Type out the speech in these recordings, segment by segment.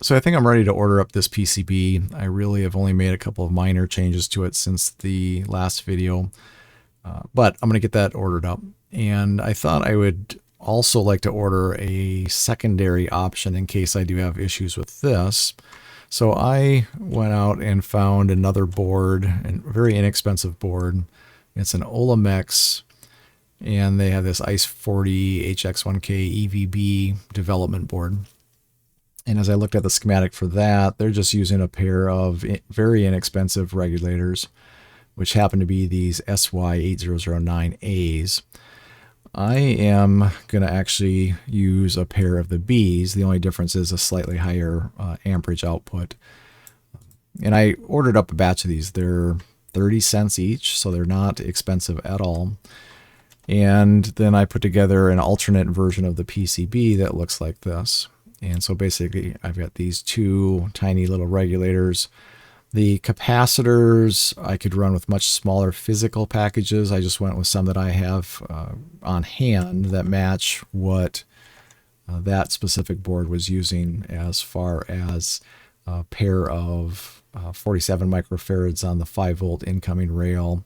So I think I'm ready to order up this PCB. I really have only made a couple of minor changes to it since the last video, but I'm going to get that ordered up. And I thought I would also like to order a secondary option in case I do have issues with this. So I went out and found another board, a very inexpensive board. It's an Olamex, and they have this iCE40HX1K EVB development board. And as I looked at the schematic for that, they're just using a pair of very inexpensive regulators, which happen to be these SY8009As. I am going to actually use a pair of the Bs. The only difference is a slightly higher amperage output. And I ordered up a batch of these. They're 30 cents each, so they're not expensive at all. And then I put together an alternate version of the PCB that looks like this. And so basically I've got these two tiny little regulators. The capacitors I could run with much smaller physical packages. I just went with some that I have on hand that match what that specific board was using, as far as a pair of 47 microfarads on the 5-volt incoming rail.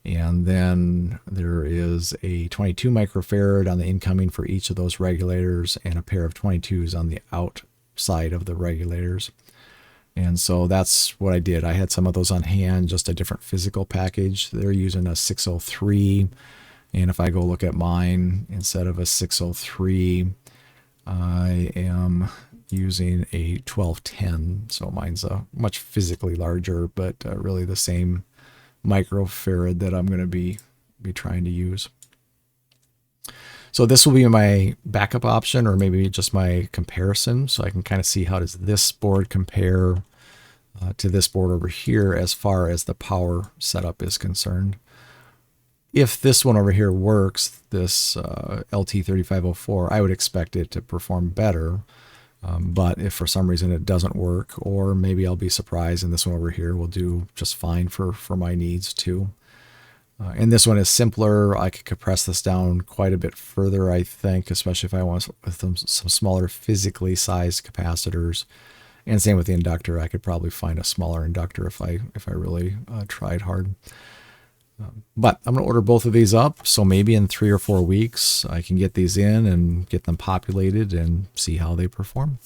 And then there is a 22 microfarad on the incoming for each of those regulators, and a pair of 22s on the outside of the regulators. And so that's what I did. I had some of those on hand, just a different physical package. They're using a 603. And if I go look at mine, instead of a 603, I am using a 1210. So mine's a much physically larger, but really the same microfarad that I'm going to be trying to use. So this will be my backup option, or maybe just my comparison, so I can kind of see how does this board compare to this board over here as far as the power setup is concerned. If this one over here works, this LT3504, I would expect it to perform better. But if for some reason it doesn't work, or maybe I'll be surprised and this one over here will do just fine for my needs too. And this one is simpler. I could compress this down quite a bit further, I think, especially if I want some smaller physically sized capacitors. And same with the inductor. I could probably find a smaller inductor if I really tried hard. But I'm going to order both of these up, so maybe in 3 or 4 weeks I can get these in and get them populated and see how they perform.